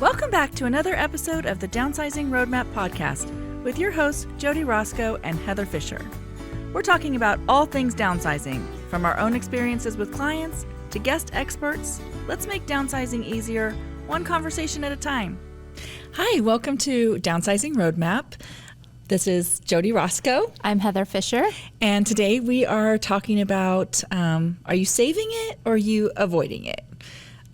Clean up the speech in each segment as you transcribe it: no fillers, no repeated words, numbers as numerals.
Welcome back to another episode of the Downsizing Roadmap Podcast with your hosts, Jody Roscoe and Heather Fisher. We're talking about all things downsizing, from our own experiences with clients to guest experts. Let's make downsizing easier, one conversation at a time. Hi, welcome to Downsizing Roadmap. This is Jody Roscoe. I'm Heather Fisher. And today we are talking about, are you saving it or are you avoiding it?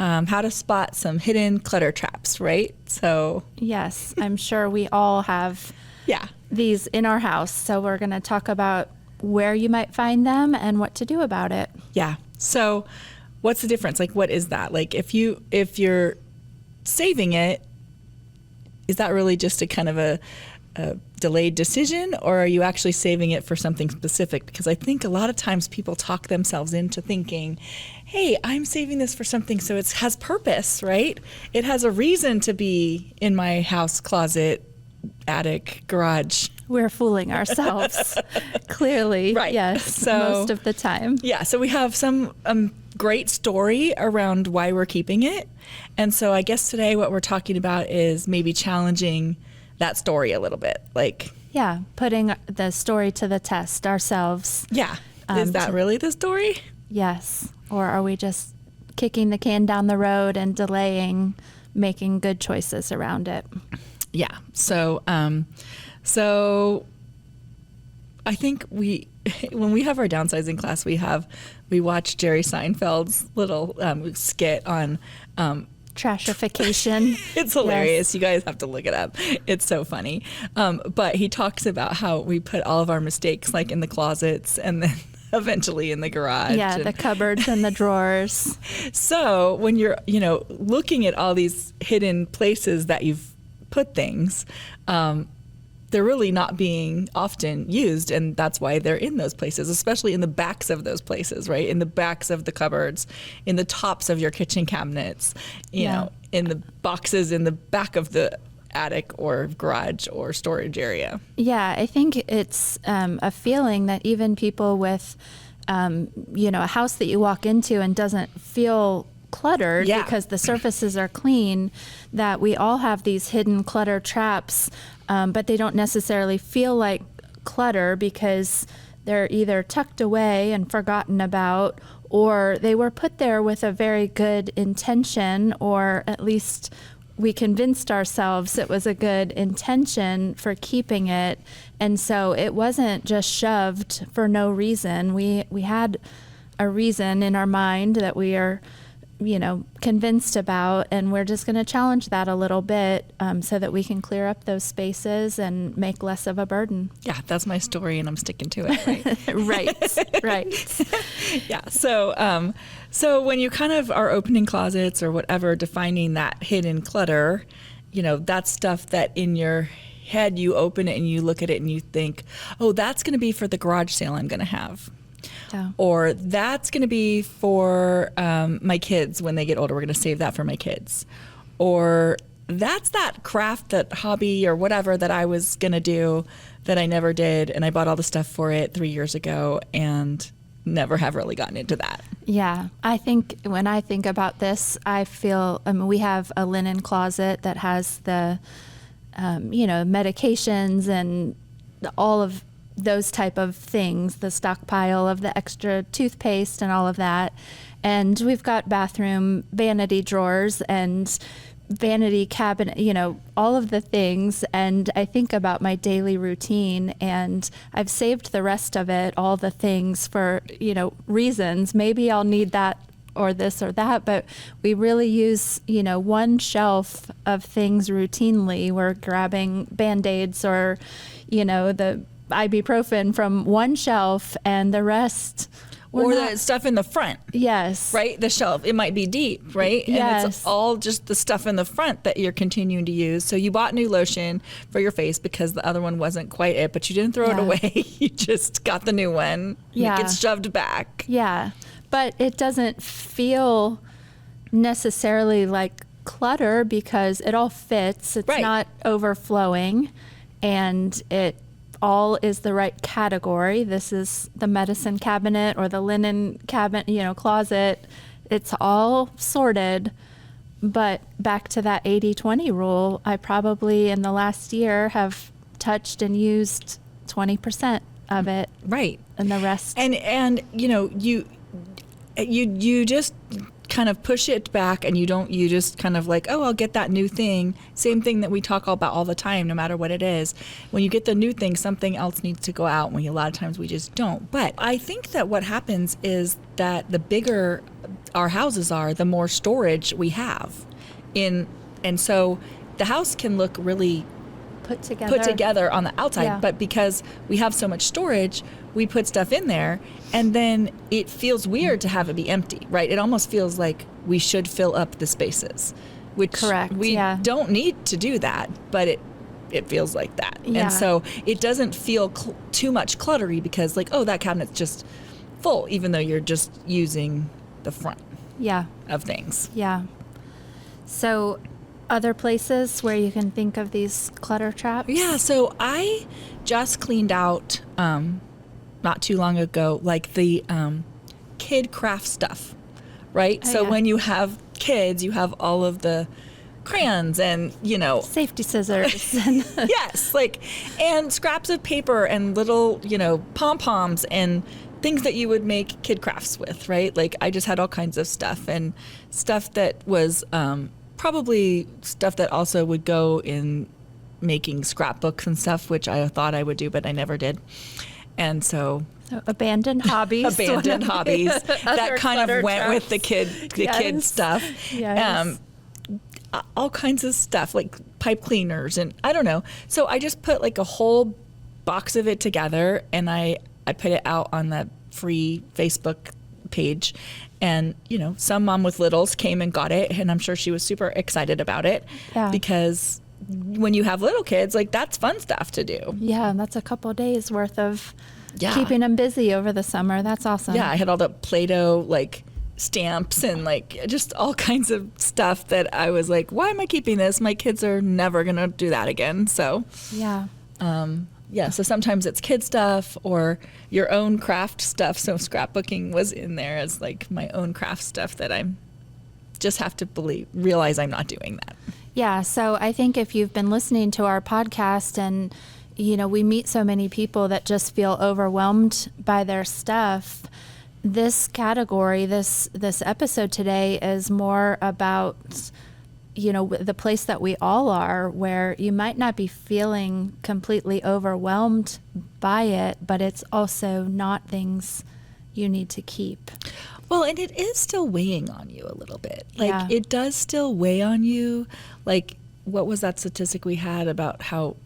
How to spot some hidden clutter traps, right? So yes, I'm sure we all have these in our house. So we're going to talk about where you might find them and what to do about it. Yeah. So what's the difference? Like, what is that? Like, if you're saving it, is that really just a kind of a delayed decision, or are you actually saving it for something specific? Because I think a lot of times people talk themselves into thinking, hey, I'm saving this for something so it has purpose, right? It has a reason to be in my house, closet, attic, garage. We're fooling ourselves, clearly. Right. Yes, so, most of the time. Yeah, so we have some great story around why we're keeping it. And so I guess today what we're talking about is maybe challenging that story a little bit. Like, yeah, putting the story to the test ourselves. Yeah. Is that really the story? Yes. Or are we just kicking the can down the road and delaying making good choices around it? Yeah. So I think when we have our downsizing class, we watch Jerry Seinfeld's little skit on trashification. It's hilarious. Yes. You guys have to look it up. It's so funny. But he talks about how we put all of our mistakes like in the closets and then eventually in the garage. Yeah, the cupboards and the drawers. So when you're, looking at all these hidden places that you've put things, they're really not being often used, and that's why they're in those places, especially in the backs of those places, right? In the backs of the cupboards, in the tops of your kitchen cabinets, you know, in the boxes in the back of the attic or garage or storage area. Yeah, I think it's a feeling that even people with, a house that you walk into and doesn't feel cluttered because the surfaces are clean, that we all have these hidden clutter traps, but they don't necessarily feel like clutter because they're either tucked away and forgotten about, or they were put there with a very good intention, or at least we convinced ourselves it was a good intention for keeping it. And so it wasn't just shoved for no reason. We had a reason in our mind that we are convinced about, and we're just going to challenge that a little bit so that we can clear up those spaces and make less of a burden. Yeah, that's my story, and I'm sticking to it, right? Right. Yeah, so when you kind of are opening closets or whatever, defining that hidden clutter, that's stuff that in your head you open it and you look at it and you think, oh, that's going to be for the garage sale I'm going to have. Yeah. Or that's going to be for my kids when they get older. We're going to save that for my kids. Or that's that craft, that hobby or whatever that I was going to do that I never did. And I bought all the stuff for it 3 years ago and never have really gotten into that. Yeah. I think when I think about this, I feel, we have a linen closet that has the, medications and all of those type of things, the stockpile of the extra toothpaste and all of that. And we've got bathroom vanity drawers and vanity cabinet, all of the things. And I think about my daily routine, and I've saved the rest of it, all the things for, reasons. Maybe I'll need that or this or that, but we really use, one shelf of things routinely. We're grabbing Band-Aids or, the ibuprofen from one shelf, and the rest or the stuff in the front. Yes. Right? The shelf. It might be deep, right? Yes. And it's all just the stuff in the front that you're continuing to use. So you bought new lotion for your face because the other one wasn't quite it, but you didn't throw it away. You just got the new one. Yeah. It gets shoved back. Yeah. But it doesn't feel necessarily like clutter because it all fits. It's not overflowing, and it all is the right category. This is the medicine cabinet or the linen cabinet, closet. It's all sorted, But back to that 80-20 rule, I probably in the last year have touched and used 20% of it. Right. And the rest. And you just kind of push it back, and you just kind of like, oh, I'll get that new thing. Same thing that we talk about all the time, no matter what it is. When you get the new thing, something else needs to go out. A lot of times we just don't. But I think that what happens is that the bigger our houses are, the more storage we have and so the house can look really put together on the outside, but because we have so much storage, we put stuff in there, and then it feels weird to have it be empty, right? It almost feels like we should fill up the spaces, which we don't need to do that, but it feels like that. And so it doesn't feel too much cluttery because like, oh, that cabinet's just full, even though you're just using the front of things. Yeah. So other places where you can think of these clutter traps? Yeah, so I just cleaned out not too long ago, like the kid craft stuff, right? So when you have kids, you have all of the crayons and, safety scissors. Yes, and scraps of paper and little, pom-poms and things that you would make kid crafts with, right? Like I just had all kinds of stuff and stuff that was probably stuff that also would go in making scrapbooks and stuff, which I thought I would do, but I never did. And so abandoned hobbies. That kind of went with the kid stuff. Yes. All kinds of stuff like pipe cleaners and I don't know. So I just put like a whole box of it together and I put it out on the free Facebook page. And, some mom with littles came and got it, and I'm sure she was super excited about it because when you have little kids, like that's fun stuff to do. Yeah, and that's a couple of days worth of keeping them busy over the summer. That's awesome. Yeah, I had all the Play-Doh stamps and just all kinds of stuff that I was like, why am I keeping this? My kids are never going to do that again. So so sometimes it's kid stuff or your own craft stuff. So scrapbooking was in there as my own craft stuff that I just have to realize I'm not doing that. Yeah. So I think if you've been listening to our podcast and, we meet so many people that just feel overwhelmed by their stuff, this category, this episode today is more about the place that we all are, where you might not be feeling completely overwhelmed by it, but it's also not things you need to keep. Well, and it is still weighing on you a little bit. It does still weigh on you. What was that statistic we had about how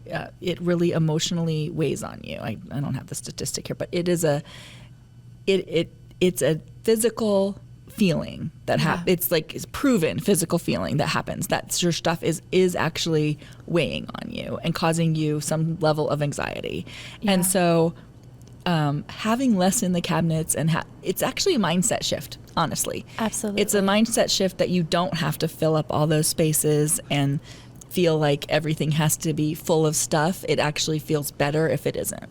it really emotionally weighs on you? I don't have the statistic here, but it is it's a physical feeling that it's proven physical feeling that happens, that your stuff is actually weighing on you and causing you some level of anxiety. And so having less in the cabinets and it's actually a mindset shift, honestly. Absolutely. It's a mindset shift that you don't have to fill up all those spaces and feel like everything has to be full of stuff. It actually feels better if it isn't.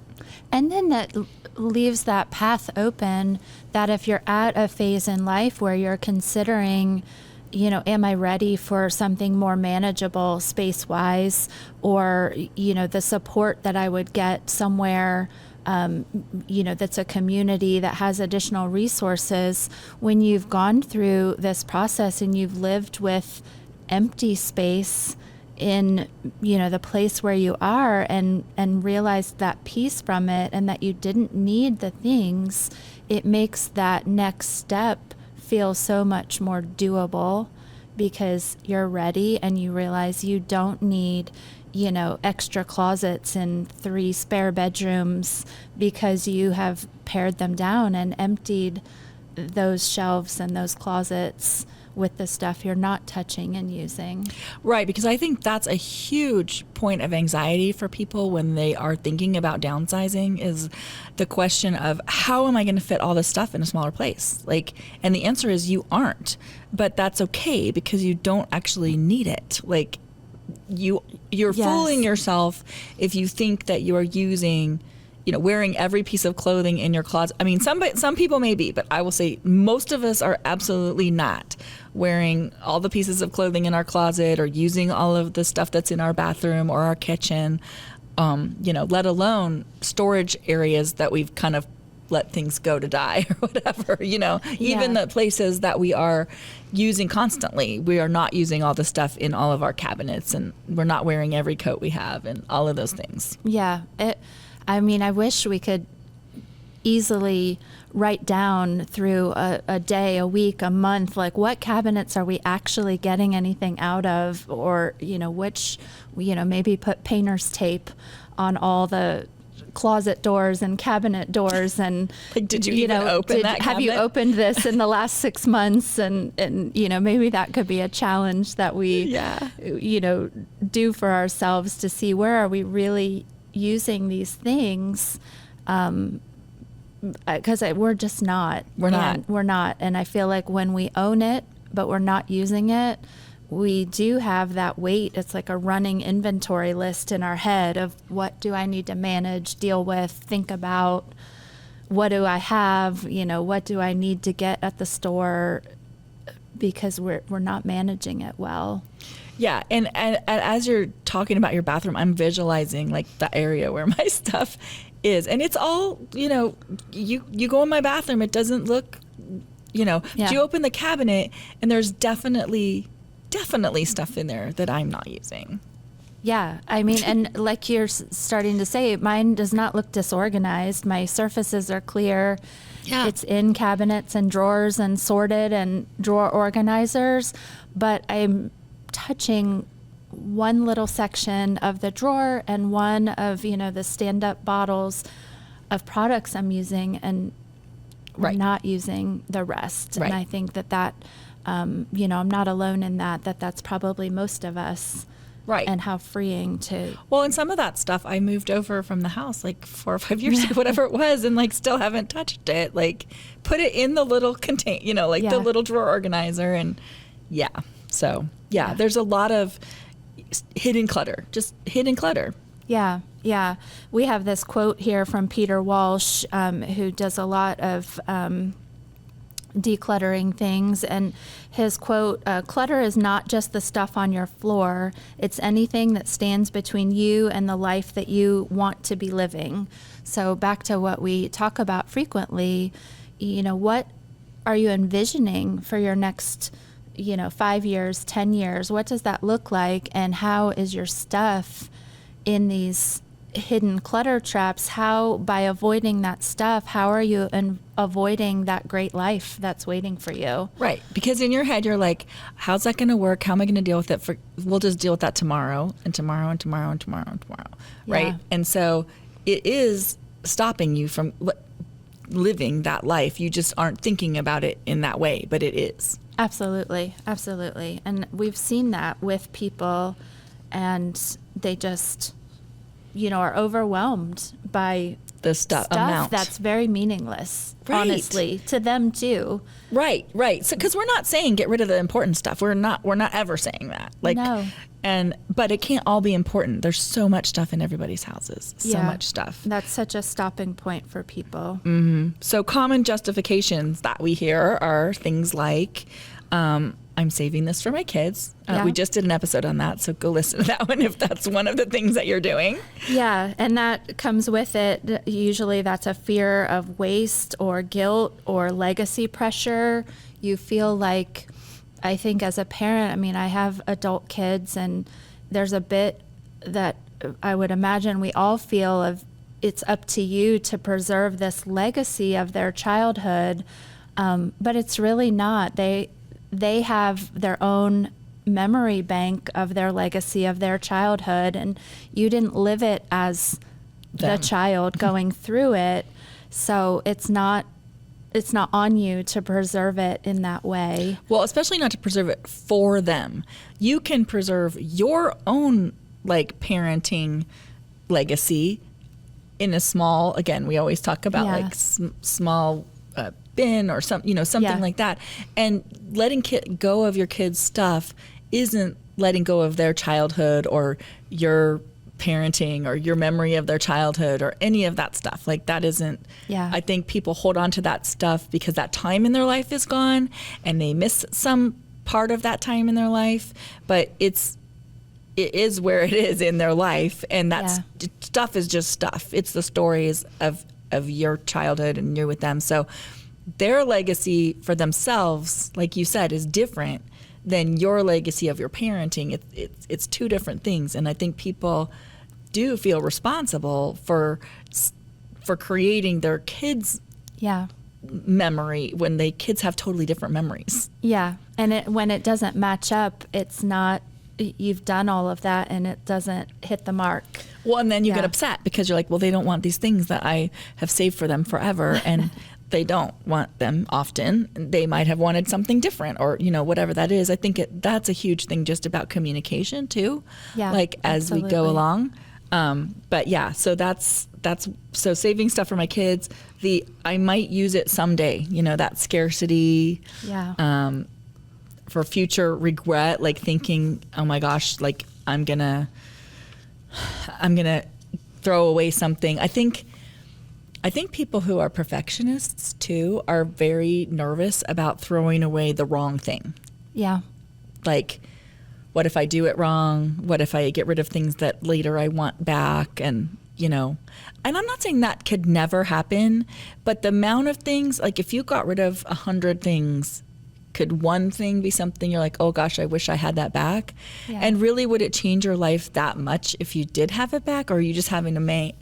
And then that leaves that path open that if you're at a phase in life where you're considering, am I ready for something more manageable space-wise, or, the support that I would get somewhere, that's a community that has additional resources. When you've gone through this process and you've lived with empty space in the place where you are and realized that peace from it and that you didn't need the things, it makes that next step feel so much more doable because you're ready and you realize you don't need extra closets and 3 spare bedrooms because you have pared them down and emptied those shelves and those closets with the stuff you're not touching and using. Right, because I think that's a huge point of anxiety for people when they are thinking about downsizing is the question of how am I going to fit all this stuff in a smaller place? And the answer is you aren't, but that's okay because you don't actually need it. You're fooling yourself if you think that you are using wearing every piece of clothing in your closet. I mean, some people may be, but I will say most of us are absolutely not wearing all the pieces of clothing in our closet or using all of the stuff that's in our bathroom or our kitchen, let alone storage areas that we've kind of let things go to die or whatever, even the places that we are using constantly, we are not using all the stuff in all of our cabinets, and we're not wearing every coat we have and all of those things. Yeah. I wish we could easily write down through a day, a week, a month, like what cabinets are we actually getting anything out of, or, which, maybe put painter's tape on all the closet doors and cabinet doors, and like, did you even open that cabinet? Have you opened this in the last 6 months? And maybe that could be a challenge that we do for ourselves, to see where are we really using these things, because we're just not. We're not. And I feel like when we own it but we're not using it, we do have that weight. It's like a running inventory list in our head of what do I need to manage, deal with, think about, what do I have, what do I need to get at the store, because we're not managing it well. Yeah, and as you're talking about your bathroom, I'm visualizing like the area where my stuff is, and it's all, you go in my bathroom, it doesn't look, you open the cabinet and there's definitely stuff in there that I'm not using. Yeah, and like you're starting to say, mine does not look disorganized. My surfaces are clear. Yeah. It's in cabinets and drawers and sorted and drawer organizers, but I'm touching one little section of the drawer and one of, the stand-up bottles of products I'm using, and right. not using the rest. Right. And I think that I'm not alone in that's probably most of us. Right. And how freeing to... Well, and some of that stuff I moved over from the house like 4 or 5 years ago, whatever it was, and like still haven't touched it. Like put it in the little the little drawer organizer, and there's a lot of hidden clutter, just hidden clutter. Yeah. Yeah. We have this quote here from Peter Walsh, who does a lot of decluttering things, and his quote, clutter is not just the stuff on your floor, it's anything that stands between you and the life that you want to be living. So back to what we talk about frequently, what are you envisioning for your next 5 years, 10 years? What does that look like, and how is your stuff in these hidden clutter traps? How, by avoiding that stuff, how are you avoiding that great life that's waiting for you? Right. Because in your head, you're like, how's that going to work? How am I going to deal with it? We'll just deal with that tomorrow and tomorrow and tomorrow and tomorrow and tomorrow. Right. Yeah. And so it is stopping you from living that life. You just aren't thinking about it in that way, but it is. Absolutely. Absolutely. And we've seen that with people, and they just, are overwhelmed by the stuff amount that's very meaningless, right. Honestly, to them too. Right. So, because we're not saying get rid of the important stuff. We're not ever saying that. No. But it can't all be important. There's so much stuff in everybody's houses. So much stuff. That's such a stopping point for people. Mm-hmm. So common justifications that we hear are things like, I'm saving this for my kids. We just did an episode on that, so go listen to that one if that's one of the things that you're doing. Yeah, and that comes with it. Usually that's a fear of waste or guilt or legacy pressure. You feel like, I think as a parent, I have adult kids, and there's a bit that I would imagine we all feel of, it's up to you to preserve this legacy of their childhood, but it's really not. They have their own memory bank of their legacy of their childhood, and you didn't live it as the child going through it. So it's not on you to preserve it in that way. Well, especially not to preserve it for them. You can preserve your own parenting legacy in a small, again, we always talk about small bin or something like that. And letting go of your kids' stuff isn't letting go of their childhood or your parenting or your memory of their childhood or any of that stuff. Like that isn't, I think people hold on to that stuff because that time in their life is gone and they miss some part of that time in their life, but it is where it is in their life. And that stuff is just stuff. It's the stories of your childhood and you're with them. So their legacy for themselves, like you said, is different than your legacy of your parenting. It's two different things. And I think people do feel responsible for creating their kids' memory when kids have totally different memories. Yeah. And when it doesn't match up, it's not, you've done all of that and it doesn't hit the mark. Well, and then you get upset because you're like, well, they don't want these things that I have saved for them forever. And they don't want them often. They might have wanted something different or, whatever that is. I think that's a huge thing just about communication too. Yeah, like as we go along. But yeah, so that's so saving stuff for my kids. I might use it someday, that scarcity. Yeah. For future regret, like thinking, oh my gosh, like I'm gonna throw away something. I think people who are perfectionists too are very nervous about throwing away the wrong thing. Yeah. Like, what if I do it wrong? What if I get rid of things that later I want back? And, and I'm not saying that could never happen, but the amount of things, like if you got rid of 100 things, could one thing be something you're like, oh gosh, I wish I had that back? Yeah. And really, would it change your life that much if you did have it back? Or are you just having a moment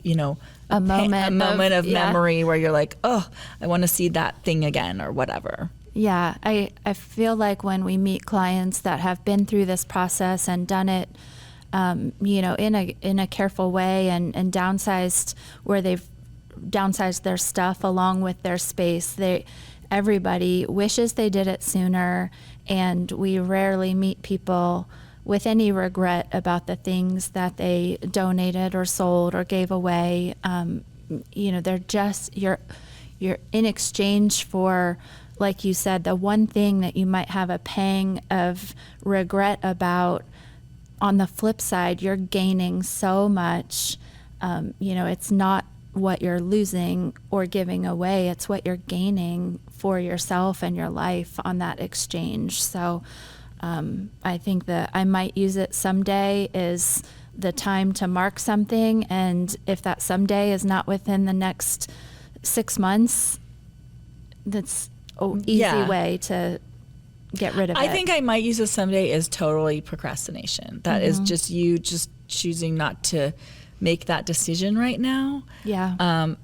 of memory where you're like, oh, I want to see that thing again or whatever? Yeah, I feel like when we meet clients that have been through this process and done it, in a careful way and downsized where they've downsized their stuff along with their space, everybody wishes they did it sooner, and we rarely meet people with any regret about the things that they donated or sold or gave away. They're just, you're in exchange for, like you said, the one thing that you might have a pang of regret about. On the flip side, you're gaining so much. It's not what you're losing or giving away, it's what you're gaining for yourself and your life on that exchange. So I think that I might use it someday is the time to mark something, and if that someday is not within the next 6 months, that's an easy way to get rid of it. I think I might use it someday is totally procrastination. That is just you just choosing not to make that decision right now. Yeah.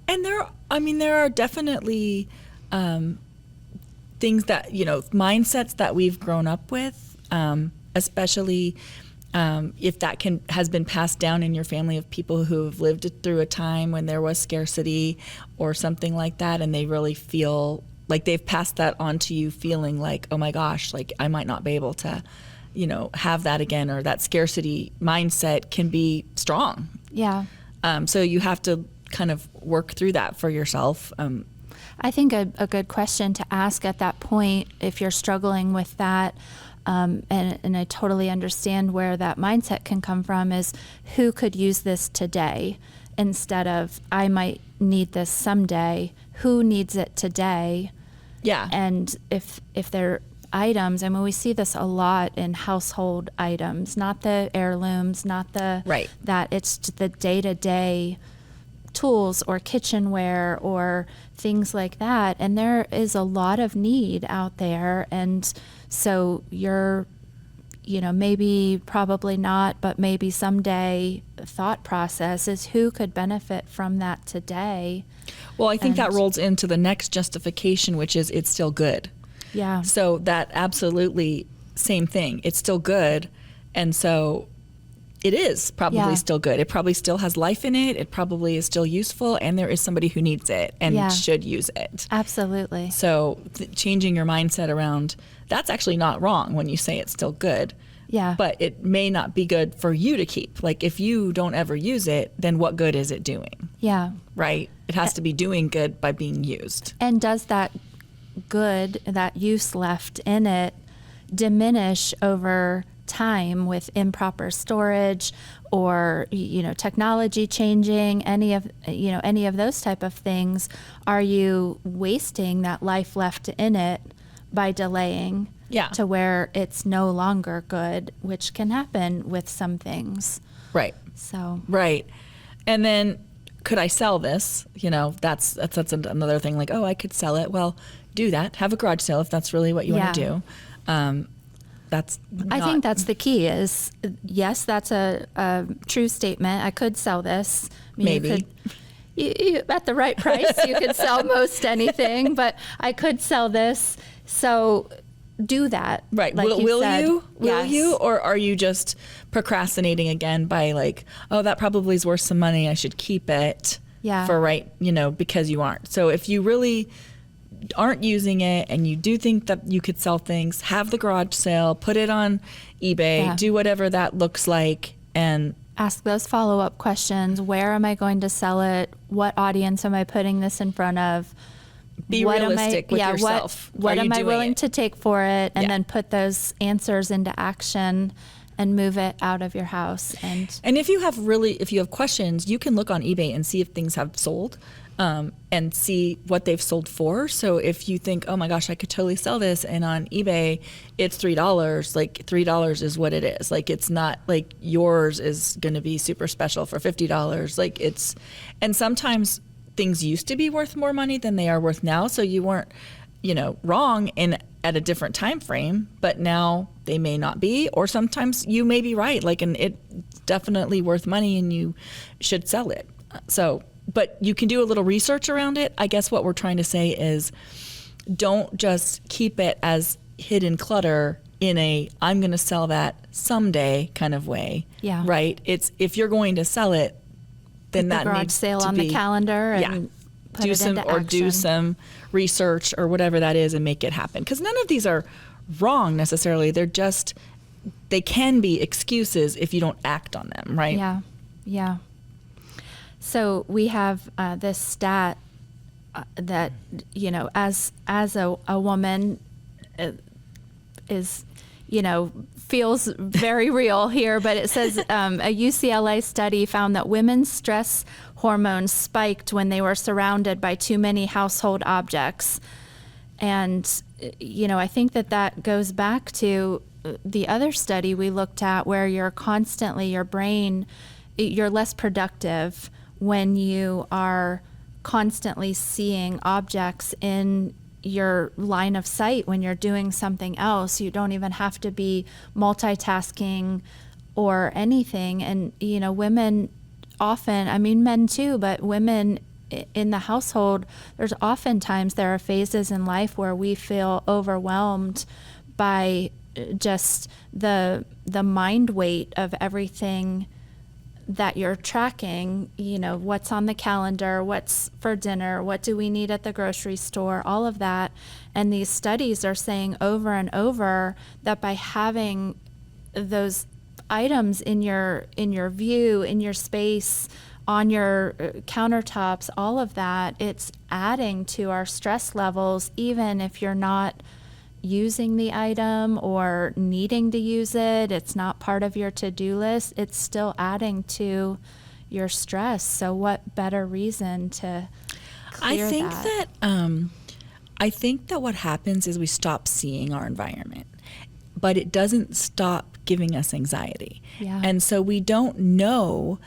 And there are definitely things that, mindsets that we've grown up with, especially if that has been passed down in your family of people who have lived through a time when there was scarcity or something like that, and they really feel like they've passed that on to you, feeling like, oh my gosh, like I might not be able to, have that again, or that scarcity mindset can be strong. Yeah. So you have to kind of work through that for yourself. I think a good question to ask at that point, if you're struggling with that, and I totally understand where that mindset can come from, is who could use this today instead of I might need this someday. Who needs it today? Yeah. And if they're items, I mean, we see this a lot in household items, not the heirlooms, not the that it's the day-to-day tools or kitchenware or things like that, and there is a lot of need out there. And so you're maybe, probably not, but maybe someday thought process is who could benefit from that today. Well, I think that rolls into the next justification, which is it's still good. Yeah. So that absolutely same thing. It's still good. And so it is probably still good. It probably still has life in it. It probably is still useful. And there is somebody who needs it and should use it. Absolutely. So changing your mindset around that's actually not wrong when you say it's still good. Yeah. But it may not be good for you to keep. Like if you don't ever use it, then what good is it doing? Yeah. Right? It has to be doing good by being used. And does that good, that use left in it, diminish over time with improper storage or, technology changing, any of those type of things, are you wasting that life left in it by delaying to where it's no longer good, which can happen with some things. Right. So. Right. And then could I sell this? That's another thing, like, oh, I could sell it. Well, do that. Have a garage sale if that's really what you want to do. I think that's the key is, yes, that's a true statement. I could sell this. Maybe. You, at the right price, you could sell most anything, but I could sell this. So do that. Right. Like Will said. you? Will Yes. you? Or are you just procrastinating again by like, oh, that probably is worth some money. I should keep it for because you aren't. So if you really aren't using it and you do think that you could sell things, have the garage sale, put it on eBay, do whatever that looks like, and ask those follow-up questions. Where am I going to sell it? What audience am I putting this in front of? Be realistic with yourself. What am I willing to take for it? And then put those answers into action and move it out of your house. And if you have questions, you can look on eBay and see if things have sold. And see what they've sold for. So if you think, oh my gosh, I could totally sell this, and on eBay it's $3, like $3 is what it is. Like it's not like yours is going to be super special for $50. Like and sometimes things used to be worth more money than they are worth now. So you weren't, wrong at a different time frame, but now they may not be, or sometimes you may be right. Like, and it's definitely worth money and you should sell it. But you can do a little research around it. I guess what we're trying to say is don't just keep it as hidden clutter in a I'm going to sell that someday kind of way. Yeah. Right? It's if you're going to sell it, then that garage needs sale to on be, the calendar and put it into action. Do some research or whatever that is and make it happen. Because none of these are wrong necessarily. They can be excuses if you don't act on them, right? Yeah. Yeah. So we have this stat that, as a woman is, feels very real here, but it says a UCLA study found that women's stress hormones spiked when they were surrounded by too many household objects. And, I think that goes back to the other study we looked at where your brain, you're less productive when you are constantly seeing objects in your line of sight when you're doing something else. You don't even have to be multitasking or anything. And, women often, men too, but women in the household, there are phases in life where we feel overwhelmed by just the mind weight of everything that you're tracking, what's on the calendar, what's for dinner, what do we need at the grocery store, all of that. And these studies are saying over and over that by having those items in your view, in your space, on your countertops, all of that, it's adding to our stress levels, even if you're not using the item or needing to use it, it's not part of your to-do list, it's still adding to your stress. So what better reason to clear that? I think that what happens is we stop seeing our environment, but it doesn't stop giving us anxiety. Yeah. And so we don't know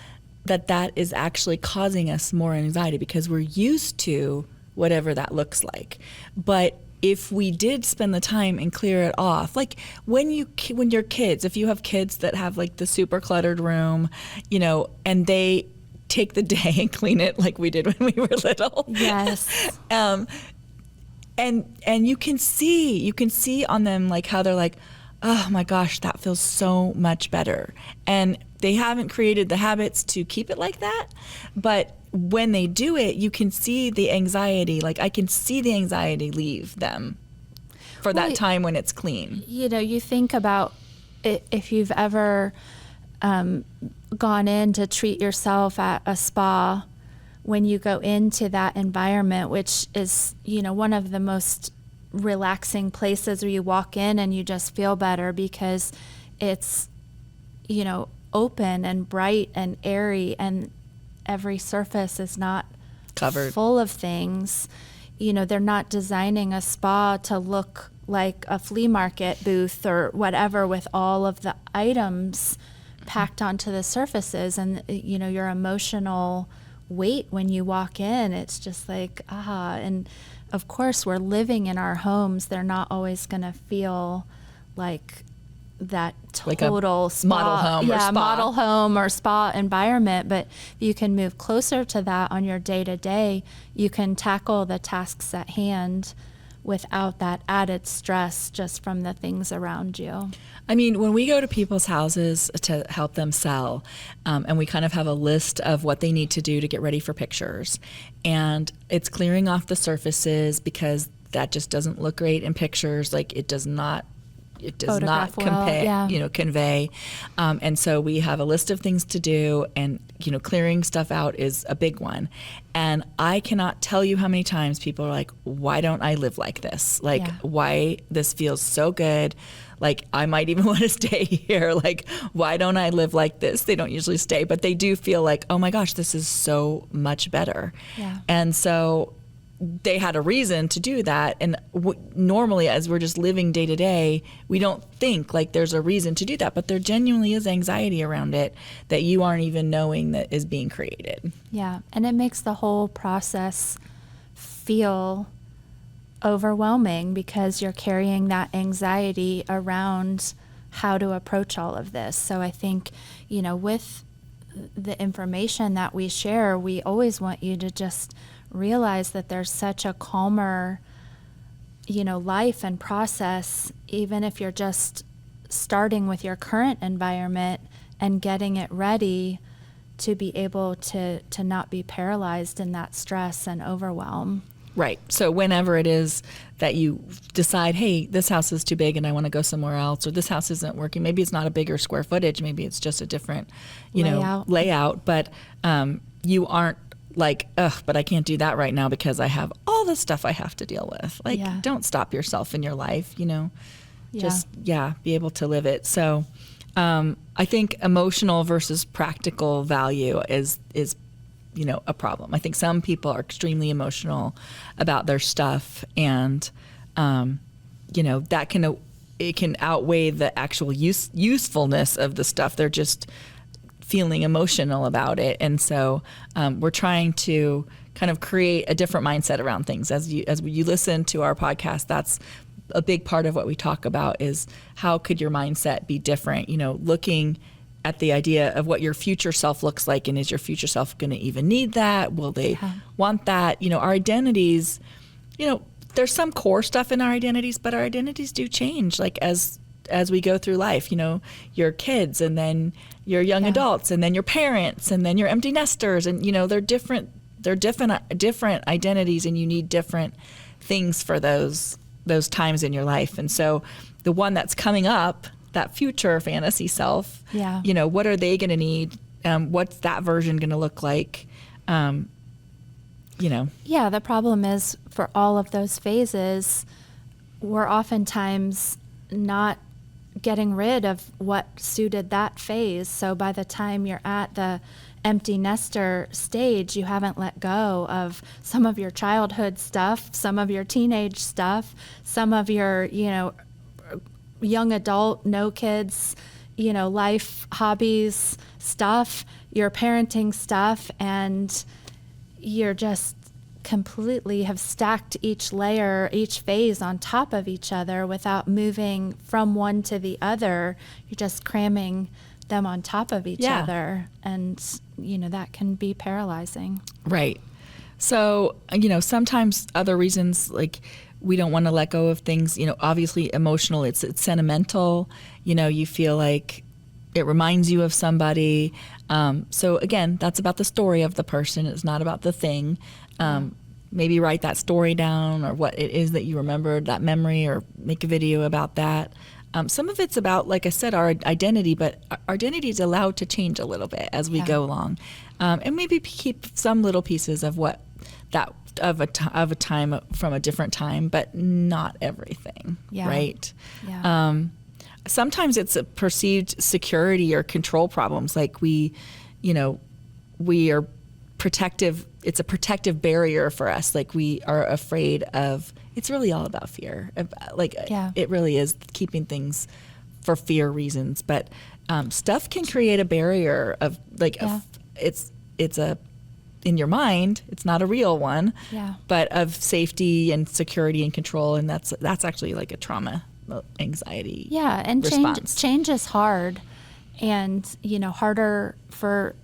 that is actually causing us more anxiety because we're used to whatever that looks like. But if we did spend the time and clear it off, like when you're kids, if you have kids that have like the super cluttered room, and they take the day and clean it like we did when we were little. Yes. And you can see on them like how they're like, oh my gosh, that feels so much better. And they haven't created the habits to keep it like that, but when they do it, you can see the anxiety. Like I can see the anxiety leave them for that time when it's clean. You think about if you've ever gone in to treat yourself at a spa, when you go into that environment, which is, one of the most relaxing places where you walk in and you just feel better because it's, open and bright and airy, and every surface is not covered, full of things. They're not designing a spa to look like a flea market booth or whatever with all of the items packed onto the surfaces. And, your emotional weight when you walk in, it's just like, and of course we're living in our homes. They're not always going to feel like that total like spa, model home or spa. Model home or spa environment. But you can move closer to that on your day-to-day. You can tackle the tasks at hand without that added stress just from the things around you. I mean, when we go to people's houses to help them sell, and we kind of have a list of what they need to do to get ready for pictures, and it's clearing off the surfaces because that just doesn't look great in pictures. Like it does not convey. And so we have a list of things to do, and, clearing stuff out is a big one. And I cannot tell you how many times people are like, why don't I live like this? Like, why this feels so good? Like, I might even want to stay here. Like, why don't I live like this? They don't usually stay, but they do feel like, oh my gosh, this is so much better. Yeah. And so they had a reason to do that. And normally, as we're just living day to day, we don't think like there's a reason to do that. But there genuinely is anxiety around it that you aren't even knowing that is being created. Yeah. And it makes the whole process feel overwhelming because you're carrying that anxiety around how to approach all of this. So I think, with the information that we share, we always want you to just realize that there's such a calmer, life and process, even if you're just starting with your current environment and getting it ready to be able to not be paralyzed in that stress and overwhelm. Right. So whenever it is that you decide, hey, this house is too big and I want to go somewhere else, or this house isn't working, maybe it's not a bigger square footage, maybe it's just a different, layout, but you aren't like, but I can't do that right now because I have all the stuff I have to deal with. Like, don't stop yourself in your life, just, be able to live it. So I think emotional versus practical value is a problem. I think some people are extremely emotional about their stuff, and that can outweigh the actual usefulness of the stuff. They're just feeling emotional about it, and so we're trying to kind of create a different mindset around things. As you listen to our podcast, that's a big part of what we talk about is how could your mindset be different? Looking at the idea of what your future self looks like, and is your future self going to even need that? Will they want that? Our identities, there's some core stuff in our identities, but our identities do change like as we go through life. Your kids, and then your young adults, and then your parents, and then your empty nesters, and they're different identities, and you need different things for those times in your life. And so the one that's coming up, that future fantasy self, what are they going to need? What's that version going to look like? The problem is for all of those phases, we're oftentimes not getting rid of what suited that phase. So by the time you're at the empty nester stage, you haven't let go of some of your childhood stuff, some of your teenage stuff, some of your, young adult, no kids, life, hobbies, stuff, your parenting stuff, and you're just completely have stacked each layer, each phase on top of each other without moving from one to the other. You're just cramming them on top of each other, and that can be paralyzing. Right. So, sometimes other reasons, like we don't want to let go of things, obviously emotional, it's sentimental, you feel like it reminds you of somebody. So again, that's about the story of the person. It's not about the thing. Maybe write that story down, or what it is that you remembered, that memory, or make a video about that. Some of it's about, like I said, our identity, but our identity is allowed to change a little bit as we go along. And maybe keep some little pieces of what that of a time from a different time, but not everything, right? Yeah. sometimes it's a perceived security or control problems. Like we are protective. It's a protective barrier for us. Like we are afraid of, it's really all about fear. It really is keeping things for fear reasons. But stuff can create a barrier of it's in your mind, it's not a real one, but of safety and security and control. And that's actually like a trauma anxiety. Yeah. And response. change is hard, and, harder for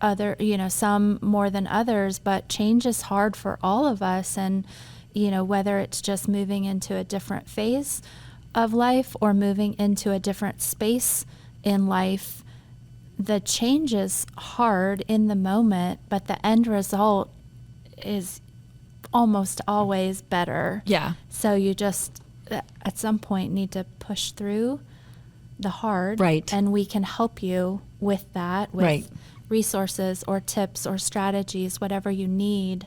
some more than others, but change is hard for all of us. And, whether it's just moving into a different phase of life or moving into a different space in life, the change is hard in the moment, but the end result is almost always better. Yeah. So you just, at some point, need to push through the hard. Right. And we can help you with that, with resources or tips or strategies, whatever you need.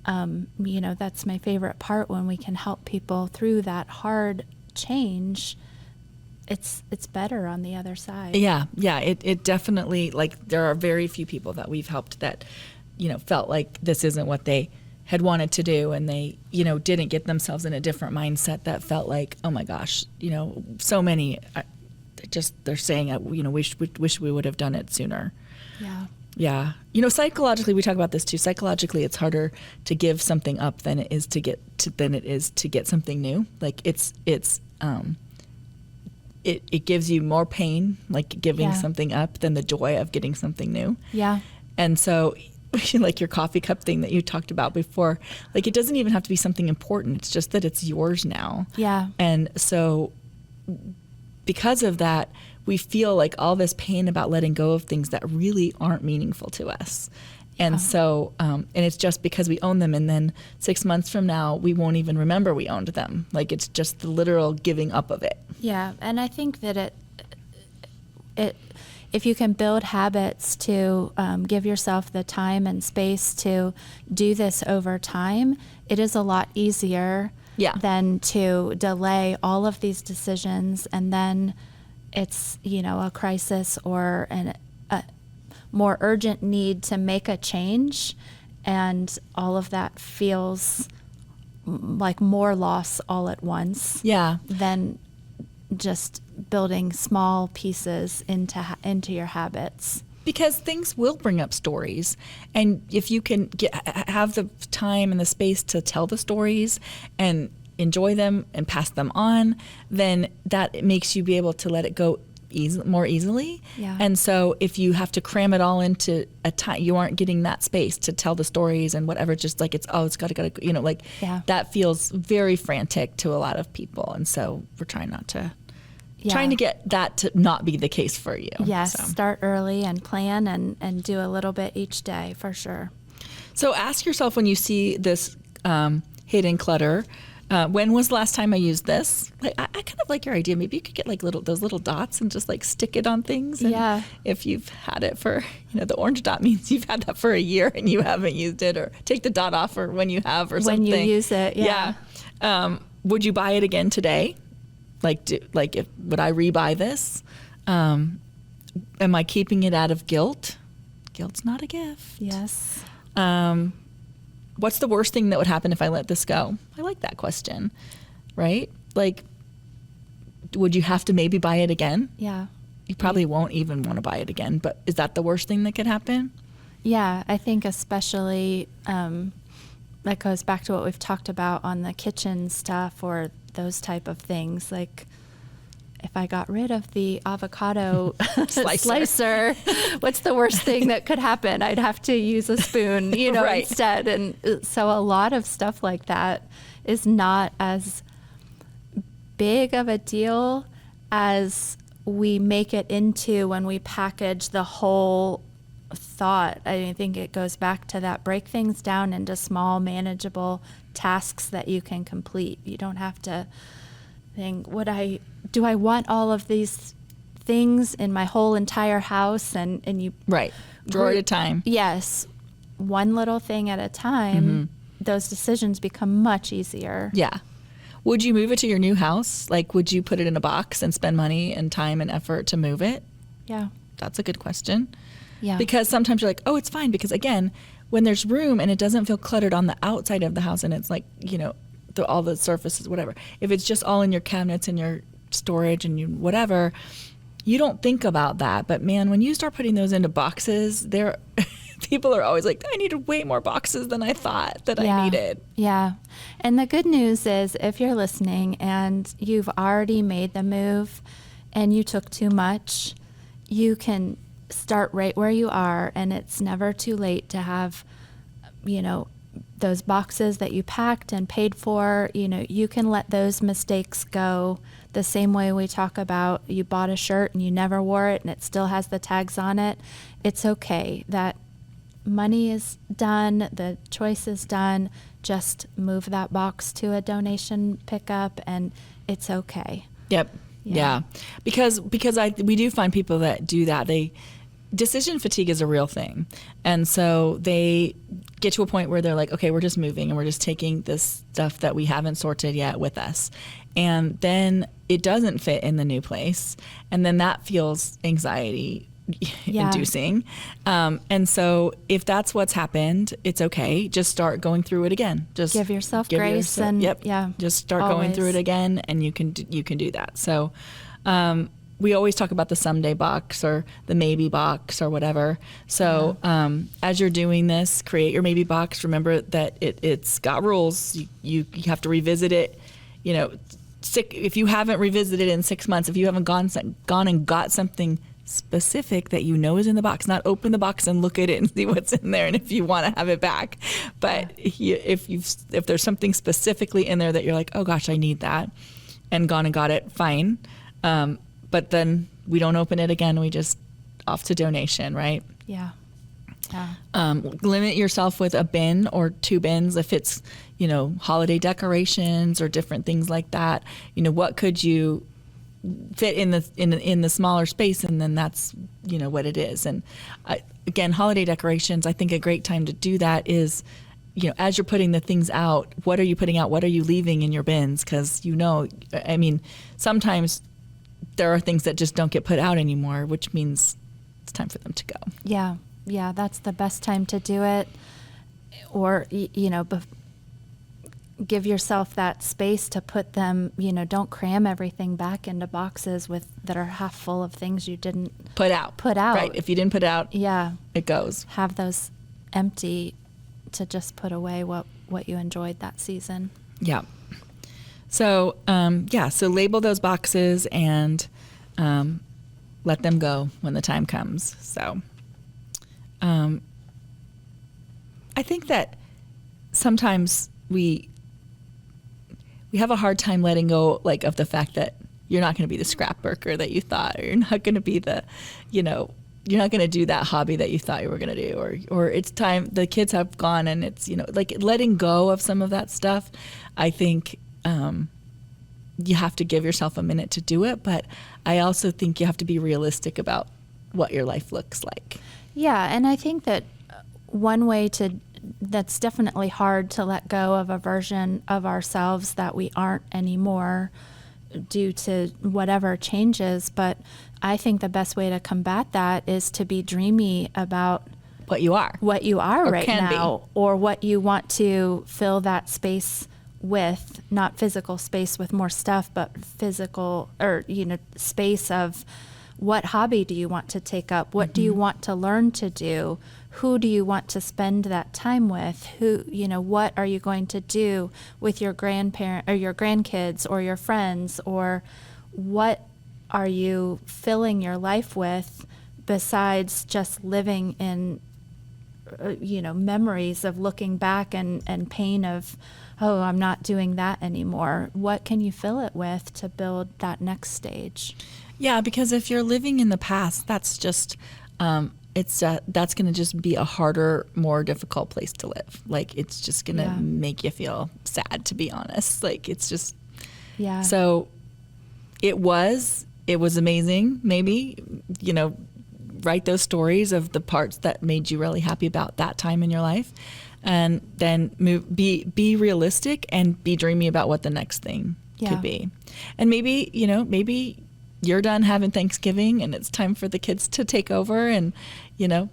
That's my favorite part, when we can help people through that hard change. It's better on the other side. Yeah. It definitely, like, there are very few people that we've helped that, felt like this isn't what they had wanted to do, and they, didn't get themselves in a different mindset that felt like, oh my gosh, so many, they're saying, wish we would have done it sooner. Yeah. Yeah. Psychologically, we talk about this too. Psychologically, it's harder to give something up than it is to get something new. Like it gives you more pain, like giving something up, than the joy of getting something new. Yeah. And so, like your coffee cup thing that you talked about before, like it doesn't even have to be something important. It's just that it's yours now. Yeah. And so because of that, we feel like all this pain about letting go of things that really aren't meaningful to us. And so, and it's just because we own them, and then 6 months from now, we won't even remember we owned them. Like it's just the literal giving up of it. Yeah, and I think that if you can build habits to give yourself the time and space to do this over time, it is a lot easier than to delay all of these decisions, and then it's, a crisis or a more urgent need to make a change, and all of that feels like more loss all at once. Yeah. Than just building small pieces into your habits. Because things will bring up stories, and if you can have the time and the space to tell the stories and enjoy them and pass them on, then that makes you be able to let it go more easily. Yeah. And so if you have to cram it all into a time, you aren't getting that space to tell the stories and whatever, just like it's got to, that feels very frantic to a lot of people. And so we're trying to get that to not be the case for you. Yes. So. Start early and plan and do a little bit each day for sure. So ask yourself, when you see this hidden clutter, when was the last time I used this? Like, I kind of like your idea. Maybe you could get like those little dots and just like stick it on things. And if you've had it for, the orange dot means you've had that for a year and you haven't used it, or take the dot off or when you have, or something. When you use it, yeah. Would you buy it again today? Would I rebuy this? Am I keeping it out of guilt? Guilt's not a gift. Yes. What's the worst thing that would happen if I let this go? I like that question, right? Like, would you have to maybe buy it again? Yeah. You probably won't even want to buy it again, but is that the worst thing that could happen? Yeah, I think especially that goes back to what we've talked about on the kitchen stuff or those type of things. Like, if I got rid of the avocado slicer, what's the worst thing that could happen? I'd have to use a spoon, right. instead. And so a lot of stuff like that is not as big of a deal as we make it into when we package the whole thought. I think it goes back to that: break things down into small, manageable tasks that you can complete. You don't have to think, do I want all of these things in my whole entire house? And you drawer at a time. Yes, one little thing at a time. Mm-hmm. Those decisions become much easier. Yeah. Would you move it to your new house? Like, would you put it in a box and spend money and time and effort to move it? Yeah. That's a good question. Yeah. Because sometimes you're like, oh, it's fine. Because again, when there's room and it doesn't feel cluttered on the outside of the house and it's like, all the surfaces, whatever. If it's just all in your cabinets and your storage and you whatever, you don't think about that. But man, when you start putting those into boxes, people are always like, I needed way more boxes than I thought that I needed. Yeah. And the good news is if you're listening and you've already made the move and you took too much, you can start right where you are, and it's never too late to have, those boxes that you packed and paid for. You can let those mistakes go the same way we talk about you bought a shirt and you never wore it and it still has the tags on it. It's okay. That money is done. The choice is done. Just move that box to a donation pickup and it's okay. Yep. Yeah. Because we do find people that do that. Decision fatigue is a real thing. And so they get to a point where they're like, okay, we're just moving and we're just taking this stuff that we haven't sorted yet with us. And then it doesn't fit in the new place. And then that feels anxiety inducing. And so if that's what's happened, it's okay. Just start going through it again. Just give yourself grace and just start going through it again, and you can do that. So we always talk about the someday box or the maybe box or whatever. So as you're doing this, create your maybe box. Remember that it's got rules. You have to revisit it. If you haven't revisited it in 6 months, if you haven't gone and got something specific that is in the box, not open the box and look at it and see what's in there and if you want to have it back. But if there's something specifically in there that you're like, oh gosh, I need that, and gone and got it, fine. But then we don't open it again. We just off to donation, right? Yeah. Limit yourself with a bin or 2 bins if it's, holiday decorations or different things like that. What could you fit in the smaller space, and then that's what it is. And again, holiday decorations, I think a great time to do that is, as you're putting the things out, what are you putting out? What are you leaving in your bins? Because sometimes there are things that just don't get put out anymore, which means it's time for them to go. Yeah, that's the best time to do it. Or give yourself that space to put them, don't cram everything back into boxes that are half full of things you didn't put out. Right. If you didn't put out, it goes. Have those empty to just put away what you enjoyed that season. Yeah. So, so label those boxes and let them go when the time comes. So, I think that sometimes we have a hard time letting go, of the fact that you're not going to be the scrapbooker that you thought, or you're not going to be the, you're not going to do that hobby that you thought you were going to do, or it's time, the kids have gone and it's, letting go of some of that stuff. I think you have to give yourself a minute to do it, but I also think you have to be realistic about what your life looks like. Yeah, and I think that one way that's definitely hard to let go of a version of ourselves that we aren't anymore due to whatever changes, but I think the best way to combat that is to be dreamy about what you are right now, or what you want to fill that space with, not physical space with more stuff, but physical or space of what hobby do you want to take up? What do you want to learn to do? Who do you want to spend that time with? What are you going to do with your grandparent or your grandkids or your friends? Or what are you filling your life with besides just living in, memories of looking back and pain of, oh, I'm not doing that anymore. What can you fill it with to build that next stage? Yeah, because if you're living in the past, that's just, that's going to just be a harder, more difficult place to live. It's just going to make you feel sad, to be honest. It's just, So it was amazing. Maybe, write those stories of the parts that made you really happy about that time in your life. and then be realistic and be dreamy about what the next thing could be. And maybe you're done having Thanksgiving and it's time for the kids to take over, and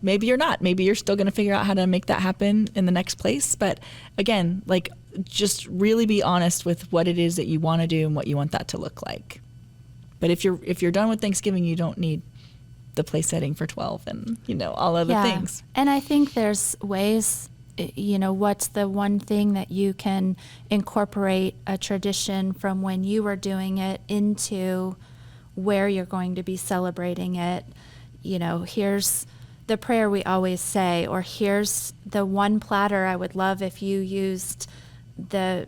maybe you're not. Maybe you're still going to figure out how to make that happen in the next place. But again, like, just really be honest with what it is that you want to do and what you want that to look like. But if you're done with Thanksgiving, you don't need the place setting for 12 and all other things. And I think there's ways, what's the one thing that you can incorporate a tradition from when you were doing it into where you're going to be celebrating it. Here's the prayer we always say, or here's the one platter I would love if you used the,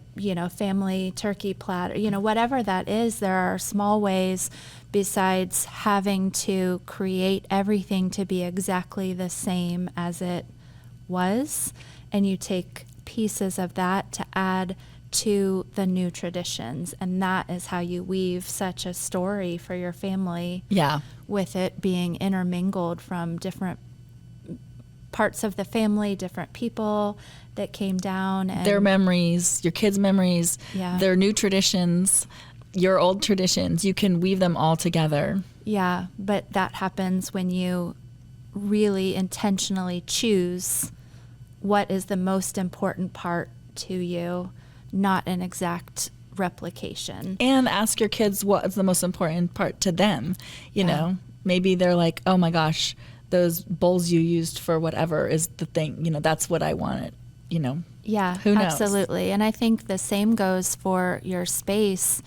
family turkey platter, whatever that is. There are small ways besides having to create everything to be exactly the same as it was. And you take pieces of that to add to the new traditions. And that is how you weave such a story for your family. Yeah. With it being intermingled from different parts of the family, different people that came down. And their memories, your kids' memories, their new traditions, your old traditions. You can weave them all together. Yeah, but that happens when you really intentionally choose what is the most important part to you, not an exact replication. And ask your kids what is the most important part to them. Maybe they're like, oh my gosh, those bowls you used for whatever is the thing, that's what I wanted, Yeah, who knows? Absolutely. And I think the same goes for your space.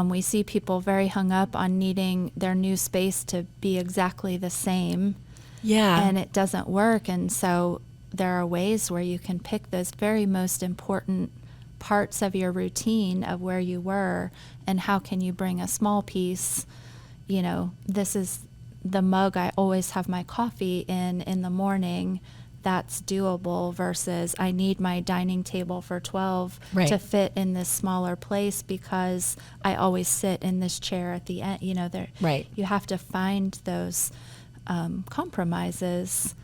We see people very hung up on needing their new space to be exactly the same. Yeah. And it doesn't work. And so there are ways where you can pick those very most important parts of your routine of where you were, and how can you bring a small piece. This is the mug I always have my coffee in the morning. That's doable versus I need my dining table for 12 to fit in this smaller place because I always sit in this chair at the end. You have to find those compromises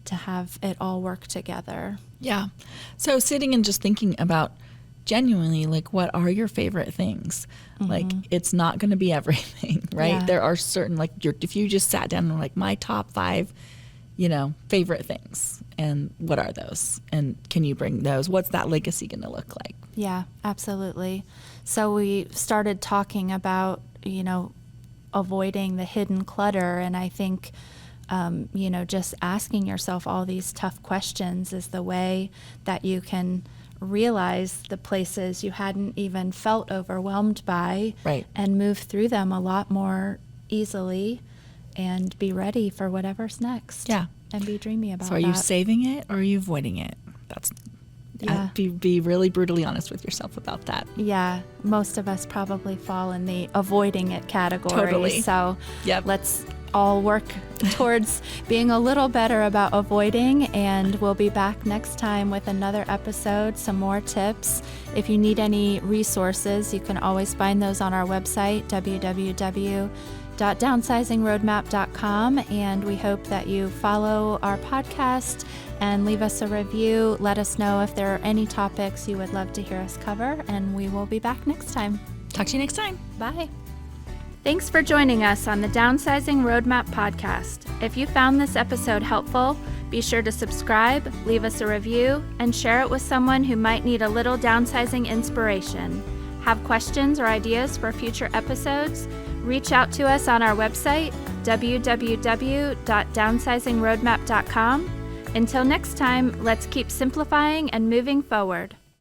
to have it all work together. Yeah. So sitting and just thinking about genuinely, like, what are your favorite things? Mm-hmm. Like, it's not going to be everything, right? Yeah. There are certain, like, if you just sat down and like, my top 5, favorite things, and what are those? And can you bring those? What's that legacy going to look like? Yeah, absolutely. So we started talking about, avoiding the hidden clutter. And I think, just asking yourself all these tough questions is the way that you can realize the places you hadn't even felt overwhelmed by, and move through them a lot more easily and be ready for whatever's next. Yeah. And be dreamy about that. So are you saving it or are you avoiding it? Be really brutally honest with yourself about that. Yeah. Most of us probably fall in the avoiding it category. Totally. So let's all work towards being a little better about avoiding, and we'll be back next time with another episode, some more tips. If you need any resources, you can always find those on our website, www.downsizingroadmap.com, and we hope that you follow our podcast and leave us a review. Let us know if there are any topics you would love to hear us cover, and we will be back next time. Talk to you next time. Bye. Thanks for joining us on the Downsizing Roadmap Podcast. If you found this episode helpful, be sure to subscribe, leave us a review, and share it with someone who might need a little downsizing inspiration. Have questions or ideas for future episodes? Reach out to us on our website, www.downsizingroadmap.com. Until next time, let's keep simplifying and moving forward.